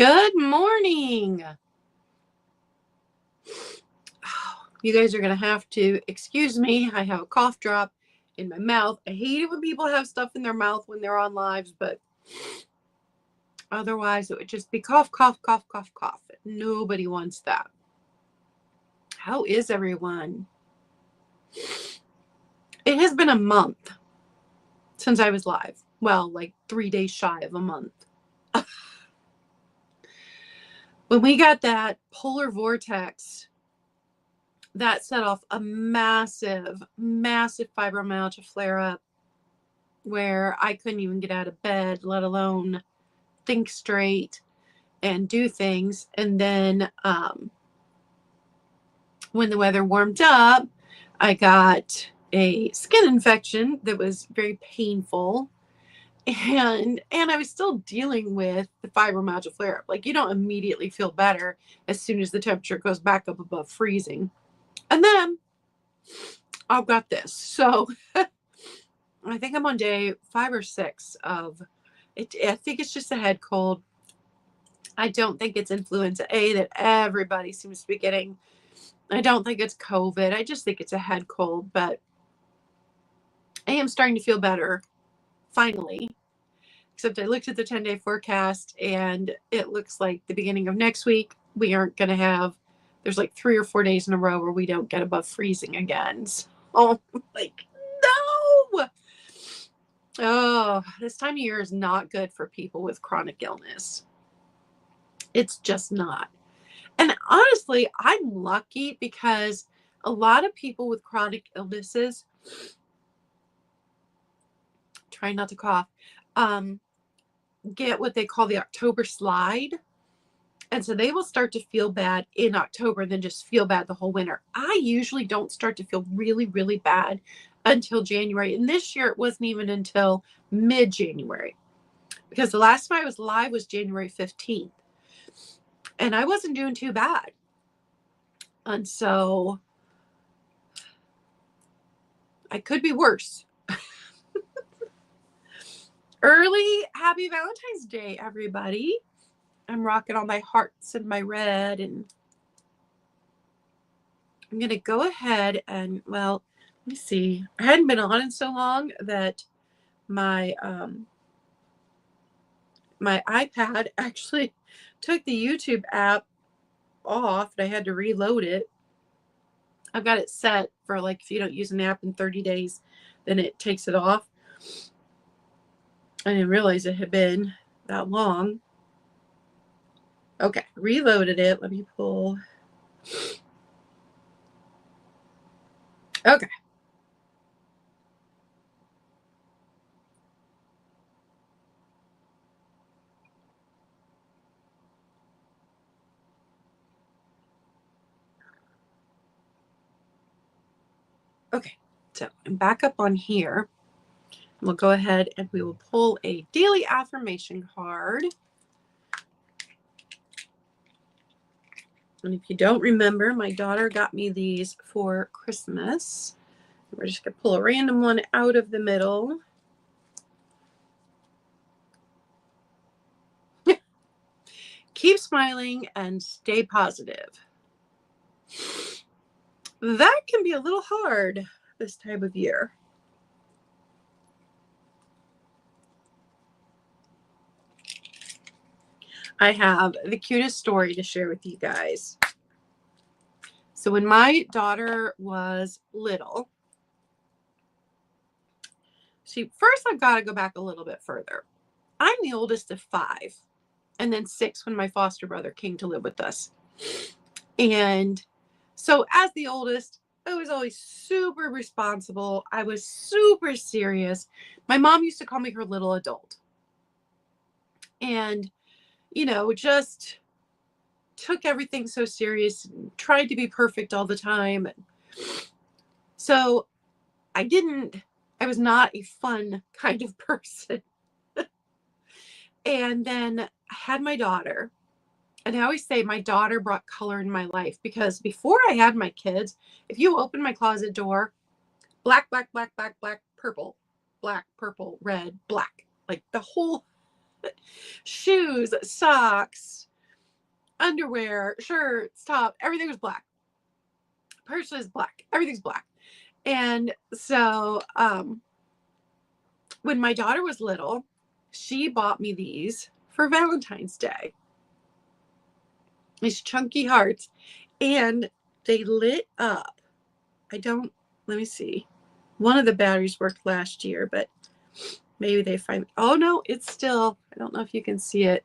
Good morning. You guys are going to have to excuse me. I have a cough drop in my mouth. I hate it when people have stuff in their mouth when they're on lives, but otherwise it would just be cough, cough, cough, cough, cough. Nobody wants that. How is everyone? It has been a month since I was live. Well, like 3 days shy of a month. When we got that polar vortex, that set off a massive, massive fibromyalgia flare-up where I couldn't even get out of bed, let alone think straight and do things. And then when the weather warmed up, I got a skin infection that was very painful. And I was still dealing with the fibromyalgia flare-up. Like, you don't immediately feel better as soon as the temperature goes back up above freezing. And then I've got this. So I think I'm on day 5 or 6 of it. I think it's just a head cold. I don't think it's influenza A that everybody seems to be getting. I don't think it's COVID. I just think it's a head cold, but I am starting to feel better finally. Except I looked at the 10-day forecast and it looks like the beginning of next week we aren't going to have, there's like 3 or 4 days in a row where we don't get above freezing again. So, like, no. Oh, this time of year is not good for people with chronic illness. It's just not. And honestly, I'm lucky because a lot of people with chronic illnesses, try not to cough, get what they call the October slide. And so they will start to feel bad in October and then just feel bad the whole winter. I usually don't start to feel really, really bad until January. And this year it wasn't even until mid-January. Because the last time I was live was January 15th. And I wasn't doing too bad. And so I could be worse. Early happy Valentine's Day, everybody. I'm rocking all my hearts and my red, and I'm going to go ahead and, well, let me see. I hadn't been on in so long that my my iPad actually took the YouTube app off, and I had to reload it. I've got it set for, like, if you don't use an app in 30 days, then it takes it off. I didn't realize it had been that long. Okay, reloaded it. Let me pull. Okay. Okay, so I'm back up on here. We'll go ahead and we will pull a daily affirmation card. And if you don't remember, my daughter got me these for Christmas. We're just going to pull a random one out of the middle. Keep smiling and stay positive. That can be a little hard this time of year. I have the cutest story to share with you guys. So when my daughter was little, first I've got to go back a little bit further. I'm the oldest of 5, and then 6 when my foster brother came to live with us. And so as the oldest, I was always super responsible. I was super serious. My mom used to call me her little adult. And, just took everything so serious and tried to be perfect all the time. So I was not a fun kind of person. And then I had my daughter. And I always say my daughter brought color in my life, because before I had my kids, if you open my closet door, black, black, black, black, black, purple, black, purple, red, black, like the whole shoes, socks, underwear, shirts, top, everything was black. Purse is black. Everything's black. And so when my daughter was little, she bought me these for Valentine's Day. These chunky hearts. And they lit up. Let me see. One of the batteries worked last year, but maybe they find, oh no, it's still, I don't know if you can see it.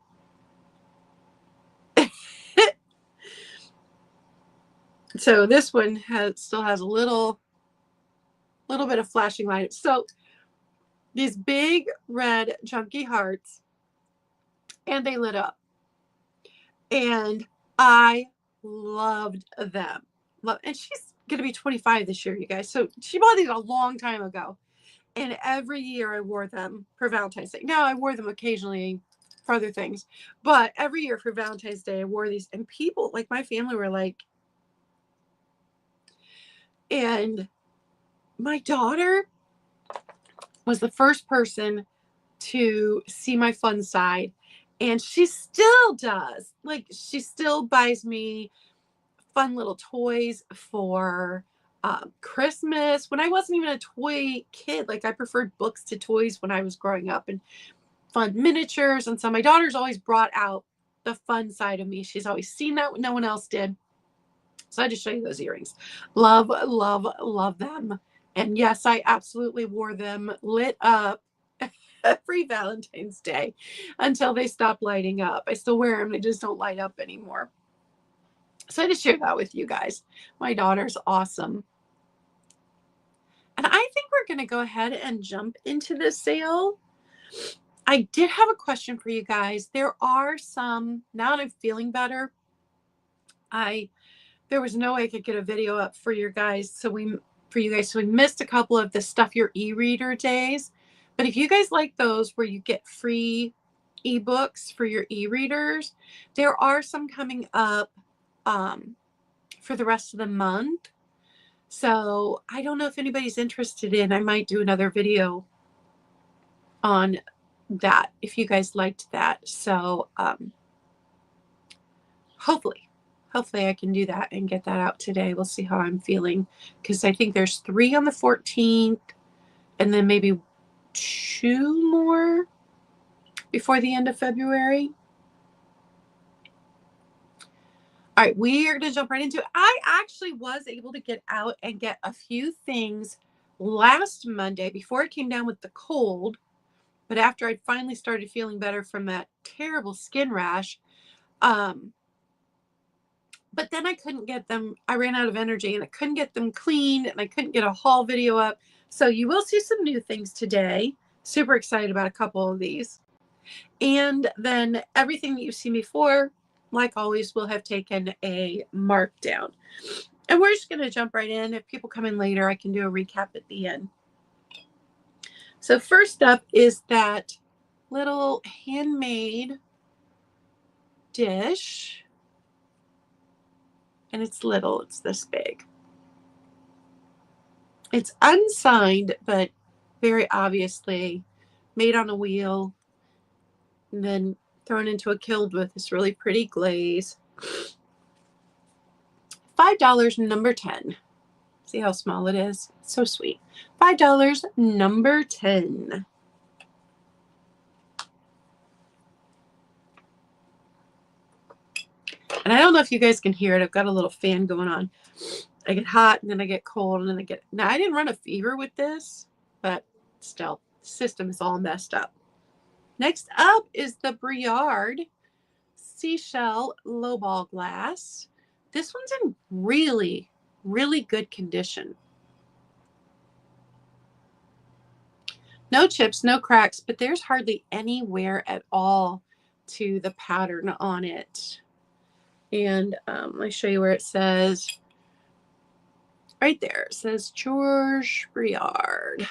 So this one still has a little bit of flashing light. So these big red chunky hearts, and they lit up. And I loved them. And she's going to be 25 this year, you guys. So she bought these a long time ago. And every year I wore them for Valentine's Day. Now I wore them occasionally for other things. But every year for Valentine's Day, I wore these. And people, like my family, were like, and my daughter was the first person to see my fun side. And she still does. Like, she still buys me fun little toys for Christmas. When I wasn't even a toy kid, like I preferred books to toys when I was growing up, and fun miniatures. And so my daughter's always brought out the fun side of me. She's always seen that what no one else did. So I just show you those earrings. Love, love, love them. And yes, I absolutely wore them lit up every Valentine's Day until they stopped lighting up. I still wear them. They just don't light up anymore. So I just share that with you guys. My daughter's awesome. And I think we're going to go ahead and jump into this sale. I did have a question for you guys. There are some, now that I'm feeling better, there was no way I could get a video up for you guys. So we missed a couple of the Stuff Your e-reader days. But if you guys like those where you get free ebooks for your e-readers, there are some coming up for the rest of the month. So I don't know if anybody's interested in, I might do another video on that if you guys liked that. So hopefully I can do that and get that out today. We'll see how I'm feeling, because I think there's 3 on the 14th and then maybe 2 more before the end of February. All right, we are going to jump right into it. I actually was able to get out and get a few things last Monday before I came down with the cold. But after I finally started feeling better from that terrible skin rash, but then I couldn't get them. I ran out of energy and I couldn't get them cleaned, and I couldn't get a haul video up. So you will see some new things today. Super excited about a couple of these. And then everything that you've seen before, like always, will have taken a markdown. And we're just going to jump right in. If people come in later, I can do a recap at the end. So first up is that little handmade dish. And it's little. It's this big. It's unsigned, but very obviously made on a wheel and then thrown into a kiln with this really pretty glaze. $5, number 10. See how small it is? It's so sweet. $5, number 10. And I don't know if you guys can hear it. I've got a little fan going on. I get hot and then I get cold and then now I didn't run a fever with this, but still, the system is all messed up. Next up is the Briard Seashell Lowball Glass. This one's in really, really good condition. No chips, no cracks, but there's hardly any wear at all to the pattern on it. And let me show you where it says. Right there, it says George Briard.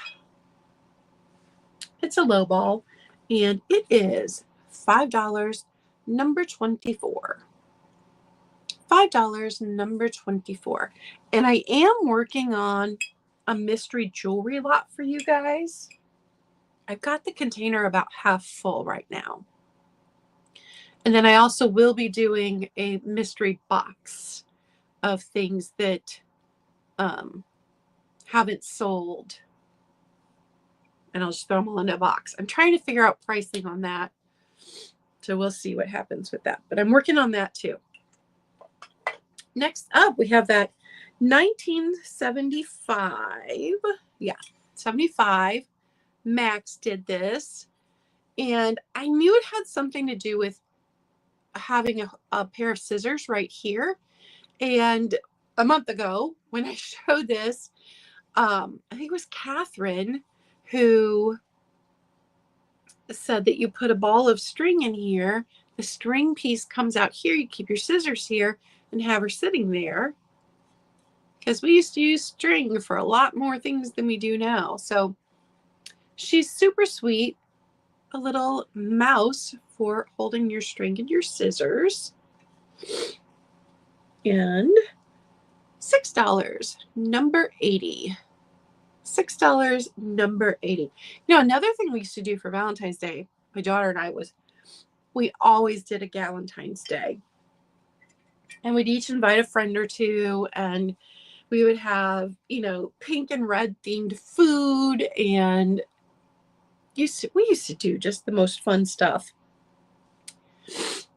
It's a lowball, and it is $5, number 24. $5, number 24. And I am working on a mystery jewelry lot for you guys. I've got the container about half full right now. And then I also will be doing a mystery box of things that haven't sold. And I'll just throw them all in a box. I'm trying to figure out pricing on that. So we'll see what happens with that. But I'm working on that too. Next up, we have that 1975. Yeah, 75. Max did this. And I knew it had something to do with having a pair of scissors right here. And a month ago, when I showed this, I think it was Catherine who said that you put a ball of string in here. The string piece comes out here. You keep your scissors here and have her sitting there. Because we used to use string for a lot more things than we do now. So she's super sweet. A little mouse for holding your string and your scissors. And $6, number 80. $6, number 80. You know, another thing we used to do for Valentine's Day, my daughter and I, was we always did a Galentine's Day. And we'd each invite a friend or two, and we would have, you know, pink and red themed food, and we used to do just the most fun stuff.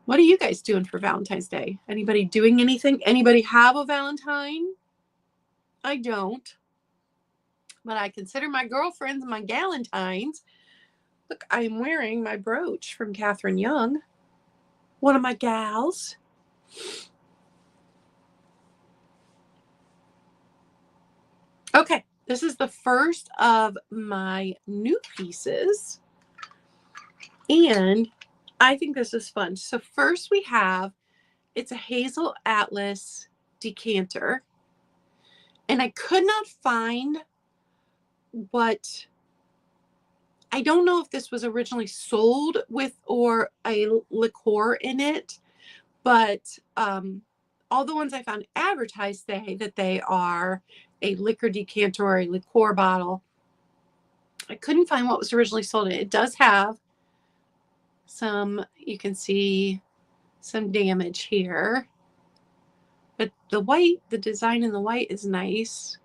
What are you guys doing for Valentine's Day? Anybody doing anything? Anybody have a Valentine? I don't. But I consider my girlfriends my Galentines. Look, I'm wearing my brooch from Catherine Young, one of my gals. Okay, this is the first of my new pieces. And I think this is fun. So first we have, it's a Hazel Atlas decanter. And I could not find what, I don't know if this was originally sold with or a liqueur in it, but all the ones I found advertised say that they are a liquor decanter or a liqueur bottle. I couldn't find what was originally sold in it. It does have some, you can see some damage here, but the white, the design in the white is nice.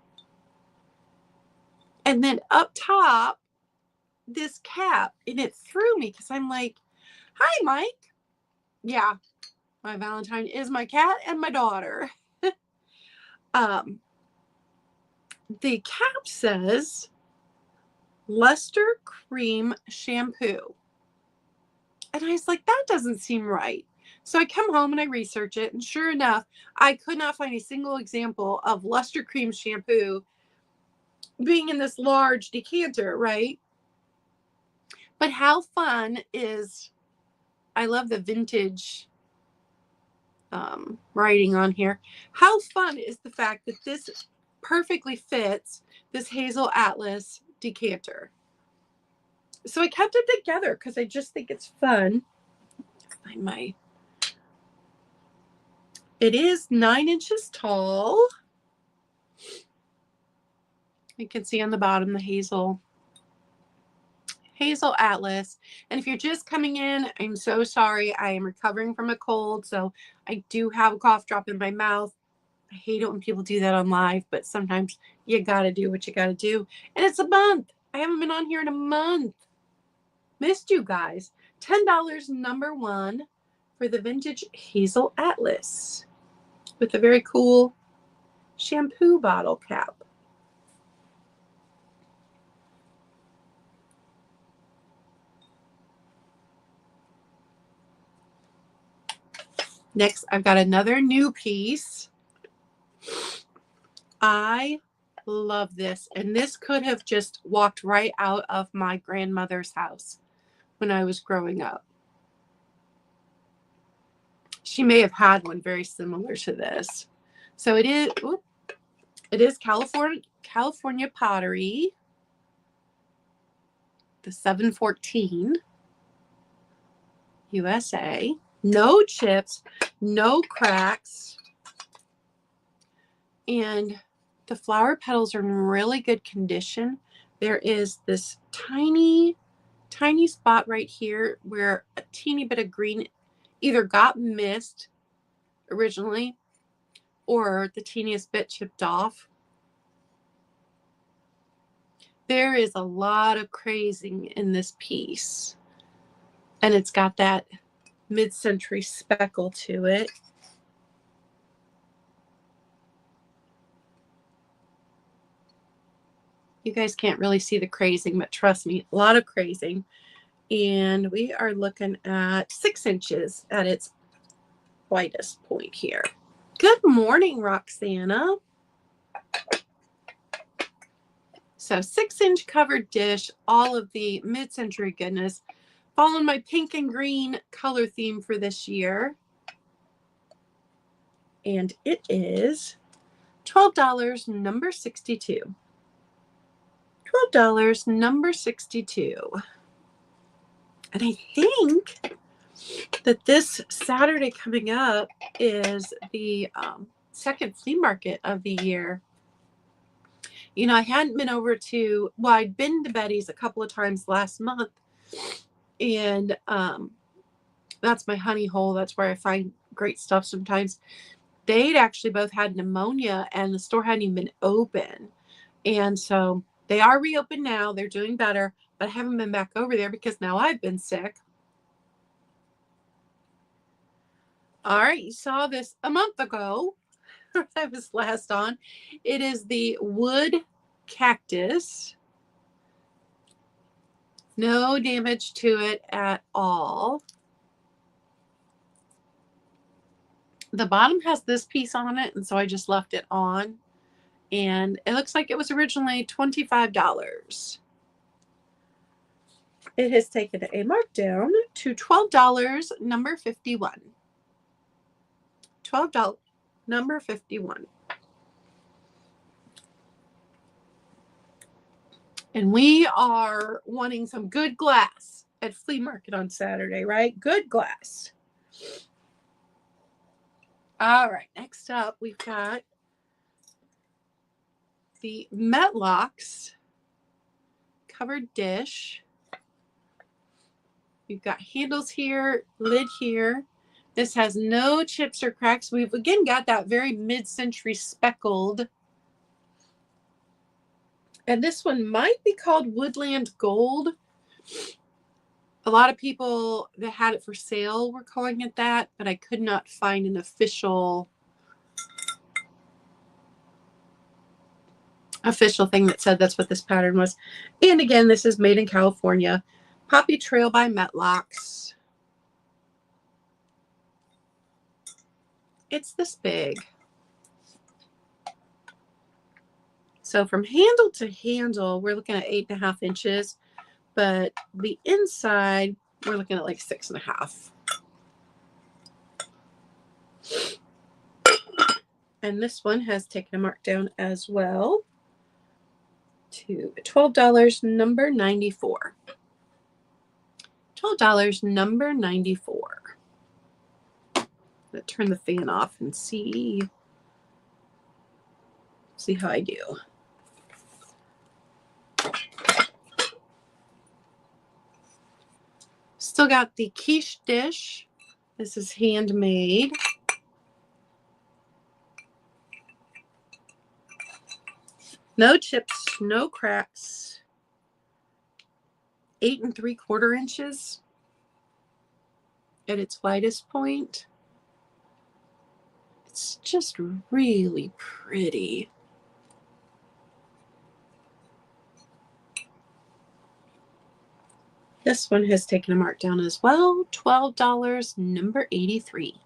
And then up top, this cap, and it threw me because I'm like, hi, Mike. Yeah, my Valentine is my cat and my daughter. The cap says Luster Cream Shampoo. And I was like, that doesn't seem right. So I come home and I research it. And sure enough, I could not find a single example of Luster Cream Shampoo being in this large decanter, right? But how fun is, I love the vintage writing on here. How fun is the fact that this perfectly fits this Hazel Atlas decanter? So I kept it together because I just think it's fun. Find my, it is 9 inches tall. You can see on the bottom the Hazel Atlas. And if you're just coming in, I'm so sorry. I am recovering from a cold, so I do have a cough drop in my mouth. I hate it when people do that on live, but sometimes you gotta do what you gotta do. And it's a month. I haven't been on here in a month. Missed you guys. $10, number 1 for the vintage Hazel Atlas with a very cool shampoo bottle cap. Next, I've got another new piece. I love this. And this could have just walked right out of my grandmother's house when I was growing up. She may have had one very similar to this. So it is California pottery, the 714 USA. No chips, no cracks. And the flower petals are in really good condition. There is this tiny spot right here where a teeny bit of green either got missed originally or the teeniest bit chipped off. There is a lot of crazing in this piece, and it's got that mid-century speckle to it. You guys can't really see the crazing, but trust me, a lot of crazing. And we are looking at 6 inches at its widest point here. Good morning, Roxana. So 6-inch covered dish, all of the mid-century goodness, following my pink and green color theme for this year. And it is $12, number 62. $12, number 62. And I think that this Saturday coming up is the second flea market of the year. You know, I hadn't been over to, well, I'd been to Betty's a couple of times last month. And that's my honey hole. That's where I find great stuff sometimes. They'd actually both had pneumonia and the store hadn't even been open. And so they are reopened now. They're doing better. But I haven't been back over there because now I've been sick. All right, you saw this a month ago. I was last on. It is the wood cactus. No damage to it at all. The bottom has this piece on it, and so I just left it on. And it looks like it was originally $25. It has taken a markdown to $12, number 51. $12, number 51. And we are wanting some good glass at flea market on Saturday, right? Good glass. All right, next up, we've got the Metlocks covered dish. We've got handles here, lid here. This has no chips or cracks. We've again got that very mid-century speckled. And this one might be called Woodland Gold. A lot of people that had it for sale were calling it that, but I could not find an official thing that said that's what this pattern was. And again, this is made in California. Poppy Trail by Metlocks. It's this big. So from handle to handle, we're looking at 8.5 inches, but the inside, we're looking at like 6.5. And this one has taken a markdown as well to $12, number 94. $12, number 94. Let's turn the fan off and see how I do. Still got the quiche dish. This is handmade. No chips, no cracks. 8 3/4 inches at its widest point. It's just really pretty. This one has taken a markdown as well. $12, number 83.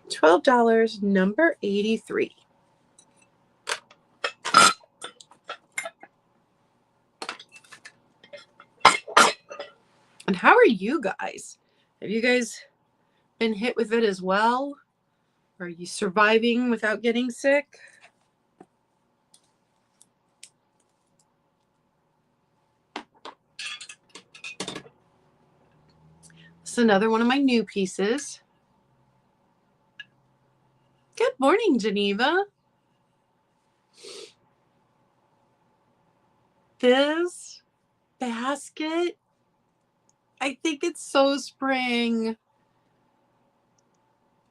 $12, number 83. And how are you guys? Have you guys been hit with it as well? Are you surviving without getting sick? This is another one of my new pieces. Good morning, Geneva. This basket, I think it's so spring.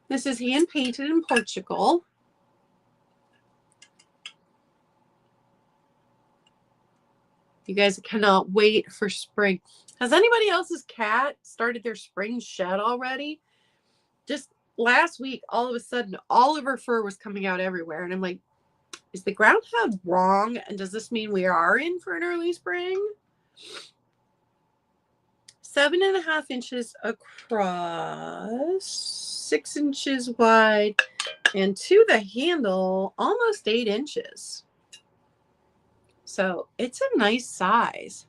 This is hand painted in Portugal. You guys cannot wait for spring. Has anybody else's cat started their spring shed already? Just last week, all of a sudden, all of her fur was coming out everywhere. And I'm like, is the groundhog wrong? And does this mean we are in for an early spring? 7.5 inches across, 6 inches wide, and to the handle, almost 8 inches. So it's a nice size.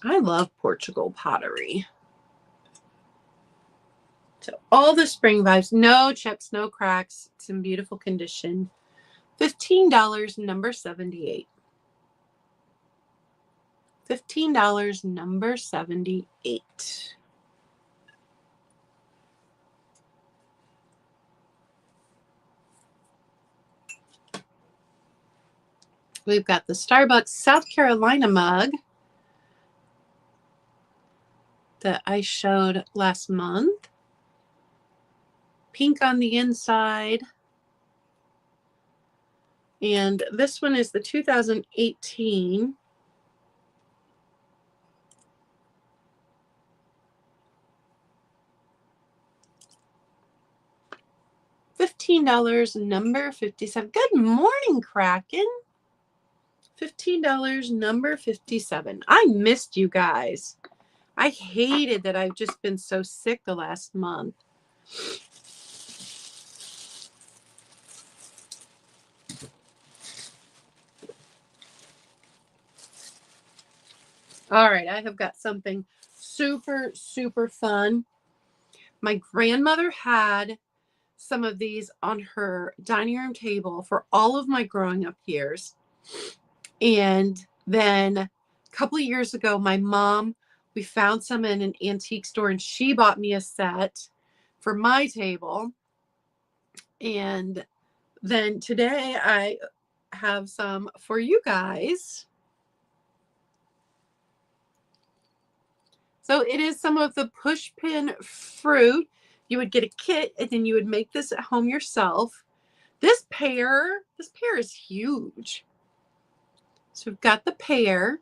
I love Portugal pottery. So all the spring vibes, no chips, no cracks. It's in beautiful condition. $15, number 78. $15, number 78. We've got the Starbucks South Carolina mug that I showed last month. Pink on the inside. And this one is the 2018. $15, number 57. Good morning, Kraken. $15, number 57. I missed you guys. I hated that I've just been so sick the last month. All right, I have got something super, super fun. My grandmother had some of these on her dining room table for all of my growing up years. And then a couple of years ago, my mom, we found some in an antique store and she bought me a set for my table. And then today I have some for you guys. So it is some of the push pin fruit. You would get a kit and then you would make this at home yourself. This pear is huge. So we've got the pear.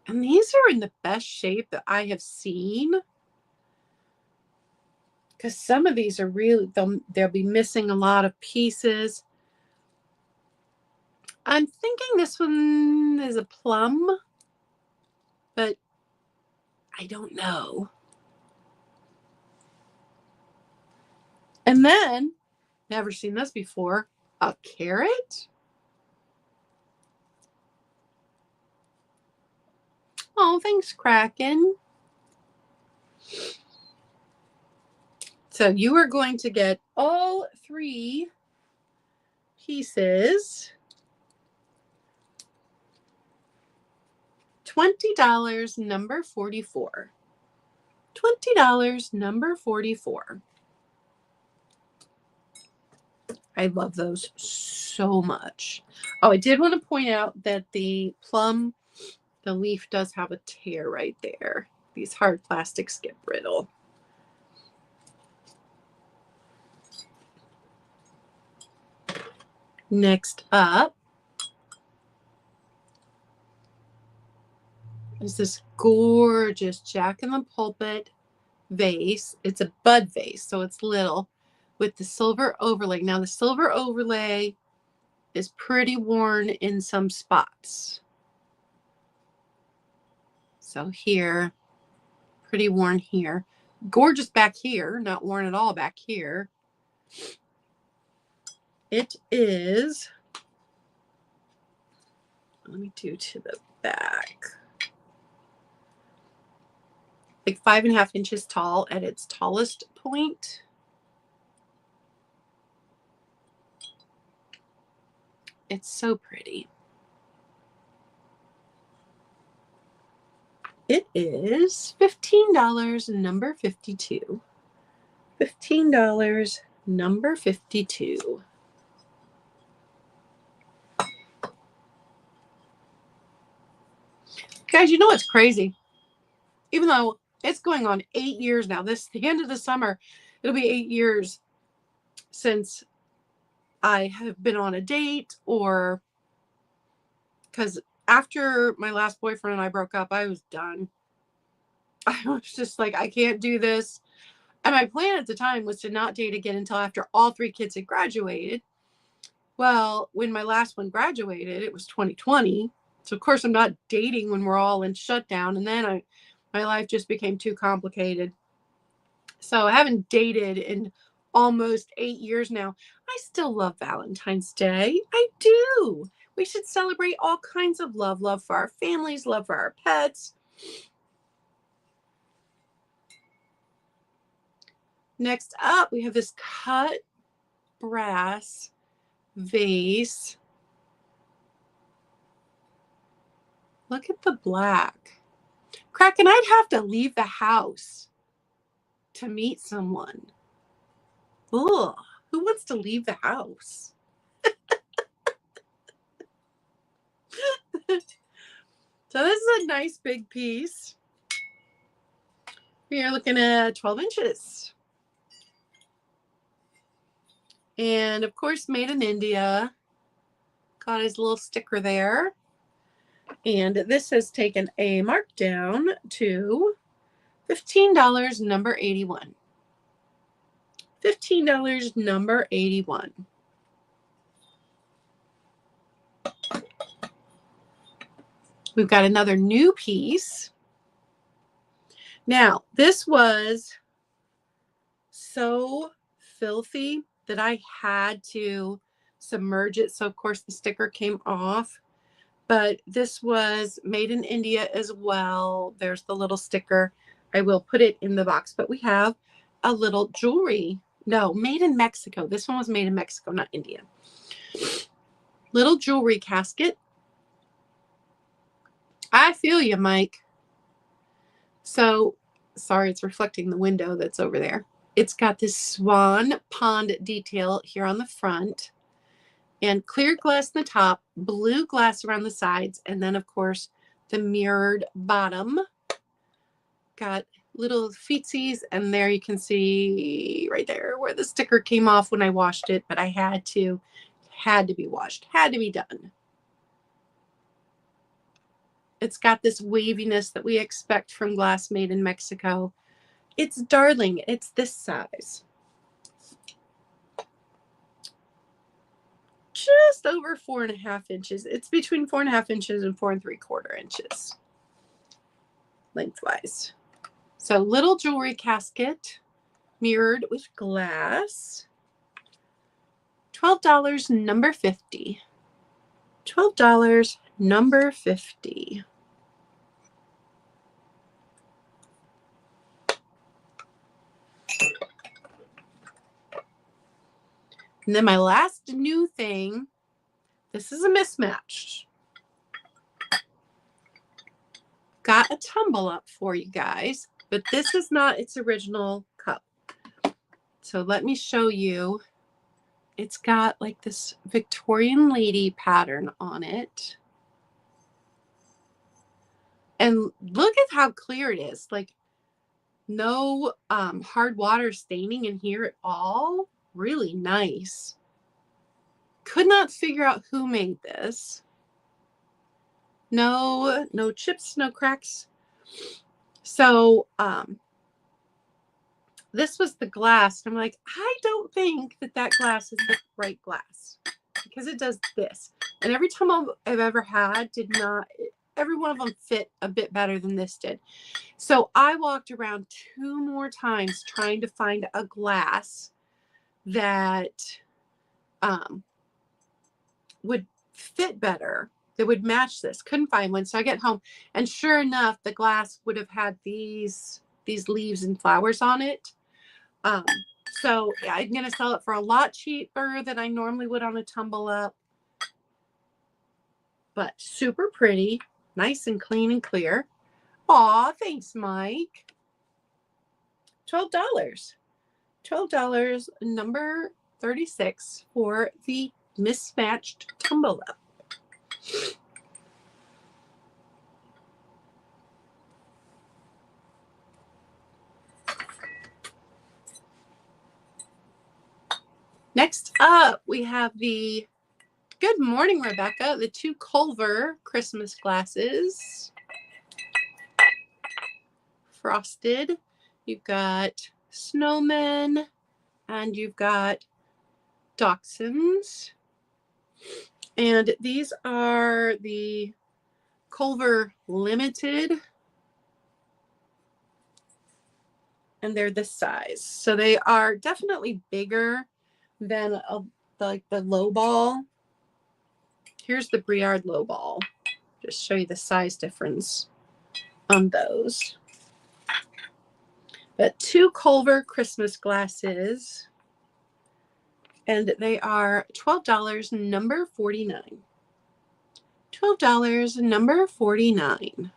And these are in the best shape that I have seen. Because some of these are really, they'll be missing a lot of pieces. I'm thinking this one is a plum, but I don't know. And then, never seen this before, a carrot. Oh, thanks, Kraken. So you are going to get all 3 pieces. $20, number 44. $20, number 44. I love those so much. Oh, I did want to point out that the plum, the leaf does have a tear right there. These hard plastics get brittle. Next up is this gorgeous Jack in the Pulpit vase. It's a bud vase, so it's little, with the silver overlay. Now the silver overlay is pretty worn in some spots. So here, pretty worn here. Gorgeous back here, not worn at all back here. It is, let me do to the back, like 5.5 inches tall at its tallest point. It's so pretty. It is $15, number 52. $15, number 52. Guys, you know what's crazy? Even though it's going on 8 years now, the end of the summer, it'll be 8 years since I have been on a date, or because after my last boyfriend and I broke up, I was done. I was just like, I can't do this. And my plan at the time was to not date again until after all 3 kids had graduated. Well, when my last one graduated, it was 2020. So, of course, I'm not dating when we're all in shutdown. And then my life just became too complicated. So I haven't dated in almost 8 years now. I still love Valentine's Day. I do. We should celebrate all kinds of love. Love for our families, love for our pets. Next up, we have this cut brass vase. Look at the black. Kraken, I'd have to leave the house to meet someone. Ugh, who wants to leave the house? So this is a nice big piece. We are looking at 12 inches. And of course, made in India. Got his little sticker there. And this has taken a markdown to $15, number 81. $15, number 81. We've got another new piece. Now, this was so filthy that I had to submerge it. So, of course, the sticker came off. But this was made in India as well. There's the little sticker. I will put it in the box. But we have a little jewelry. No, made in Mexico. This one was made in Mexico, not India. Little jewelry casket. I feel you, Mike. So, sorry, it's reflecting the window that's over there. It's got this swan pond detail here on the front. And clear glass on the top, blue glass around the sides, and then, of course, the mirrored bottom. Got little feetsies, and there you can see right there where the sticker came off when I washed it, but I had to be washed, had to be done. It's got this waviness that we expect from glass made in Mexico. It's darling. It's this size. Just over 4.5 inches. It's between 4.5 inches and 4 3/4 inches lengthwise. So little jewelry casket mirrored with glass. $12, number 50. $12, number 50. And then my last new thing, this is a mismatch. Got a tumble up for you guys, but this is not its original cup. So let me show you. It's got like this Victorian lady pattern on it. And look at how clear it is. Like no hard water staining in here at all. Really nice. Could not figure out who made this. No chips, no cracks. So this was the glass. I'm like, I don't think that glass is the right glass because it does this. And every time I've ever had every one of them fit a bit better than this did. So I walked around 2 more times trying to find a glass that would fit better, that would match this. Couldn't find one. So I get home, and sure enough, the glass would have had these leaves and flowers on it. So yeah, I'm going to sell it for a lot cheaper than I normally would on a tumble up. But super pretty, nice and clean and clear. Aw, thanks, Mike. $12. $12, number 36 for the mismatched tumble up. Next up, we have the, good morning, Rebecca, the 2 Culver Christmas glasses. Frosted. You've got snowmen and you've got dachshunds. And these are the Culver Limited. And they're this size. So they are definitely bigger than like the low ball. Here's the Briard low ball. Just show you the size difference on those. But 2 Culver Christmas glasses. And they are $12, number 49. $12, number 49.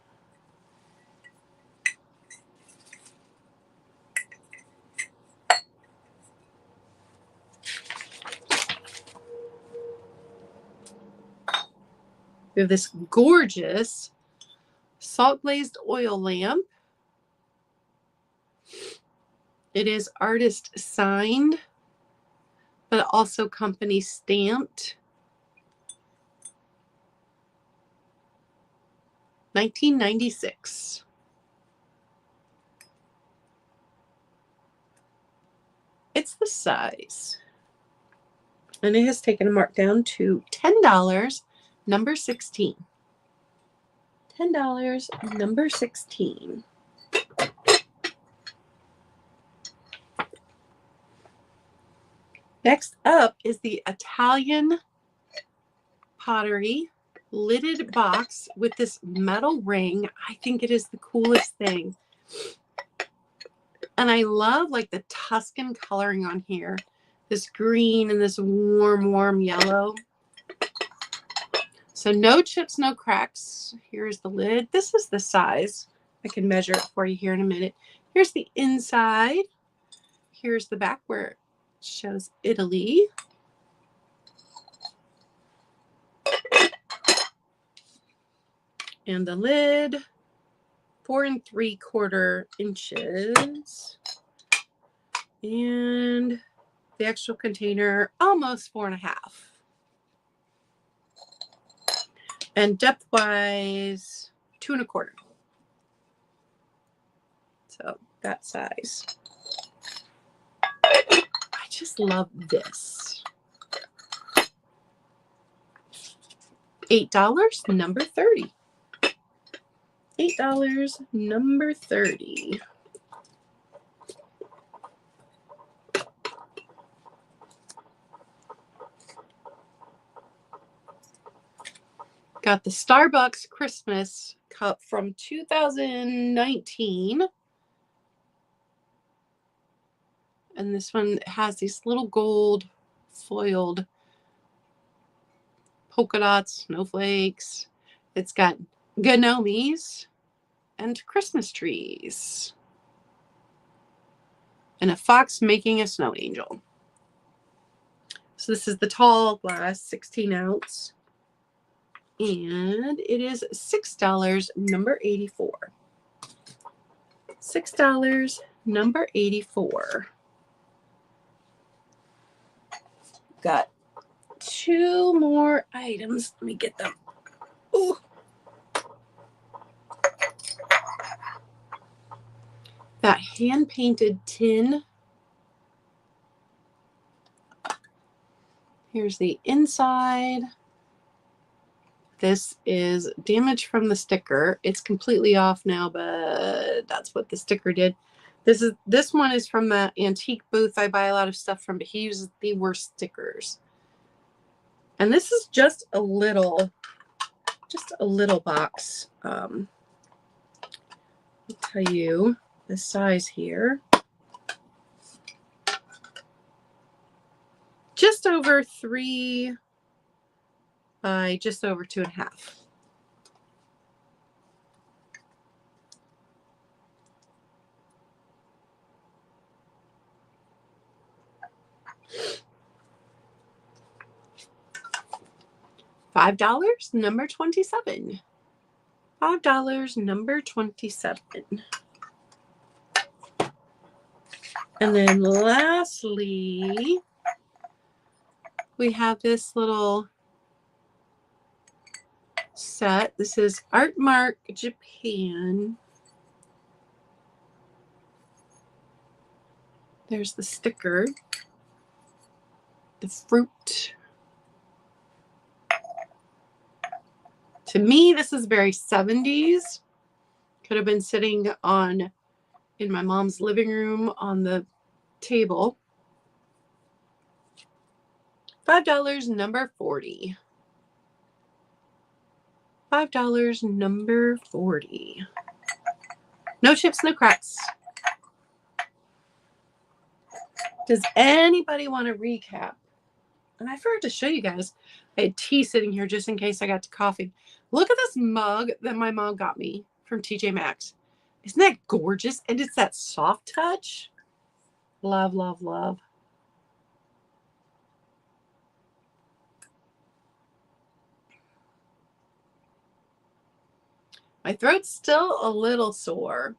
We have this gorgeous salt glazed oil lamp. It is artist signed, but also company stamped. 1996. It's the size. And it has taken a markdown to $10, number 16. $10, number 16. Next up is the Italian pottery lidded box with this metal ring. I think it is the coolest thing. And I love like the Tuscan coloring on here. This green and this warm yellow. So no chips, no cracks. Here's the lid. This is the size. I can measure it for you here in a minute. Here's the inside. Here's the back where it shows Italy. And the lid, 4 3/4 inches. And the actual container, almost 4 1/2. And depth-wise, 2 1/4. So that size. I just love this. $8, number 30. $8, number 30. Got the Starbucks Christmas cup from 2019. And this one has these little gold foiled polka dots, snowflakes. It's got gnomes and Christmas trees. And a fox making a snow angel. So this is the tall glass, 16 ounce. And it is $6, number 84. $6, number 84. Got 2 more items. Let me get them. Ooh. That hand-painted tin. Here's the inside. This is damage from the sticker. It's completely off now, but that's what the sticker did. This one is from the antique booth I buy a lot of stuff from, but he uses the worst stickers. And this is just a little box. I'll tell you the size here. Just over 3 by just over 2 1/2. $5, number 27. $5, number 27. And then lastly, we have this little set. This is Artmark Japan. There's the sticker, the fruit. To me, this is very 70s. Could have been sitting in my mom's living room on the table. $5, number 40. $5, number 40. No chips, no cracks. Does anybody want to recap? And I forgot to show you guys. I had tea sitting here just in case I got to coughing. Look at this mug that my mom got me from TJ Maxx. Isn't that gorgeous? And it's that soft touch. Love, love, love. My throat's still a little sore.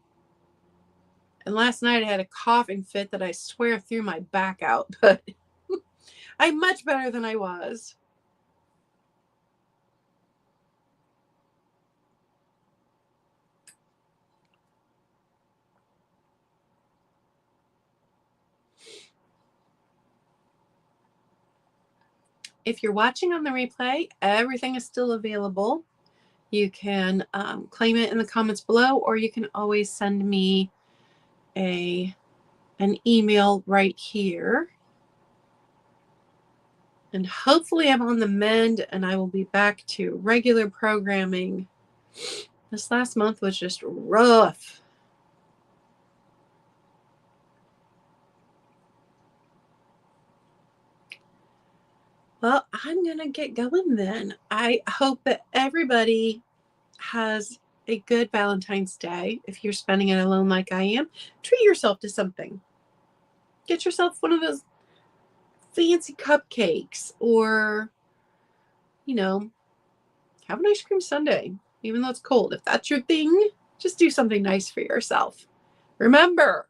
And last night I had a coughing fit that I swear threw my back out, but I'm much better than I was. If you're watching on the replay, everything is still available. You can claim it in the comments below, or you can always send me an email right here. And hopefully I'm on the mend and I will be back to regular programming. This last month was just rough. Well, I'm going to get going then. I hope that everybody has a good Valentine's Day. If you're spending it alone like I am, treat yourself to something. Get yourself one of those fancy cupcakes, or, have an ice cream sundae, even though it's cold. If that's your thing, just do something nice for yourself. Remember,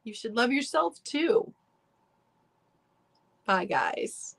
you should love yourself too. Bye, guys.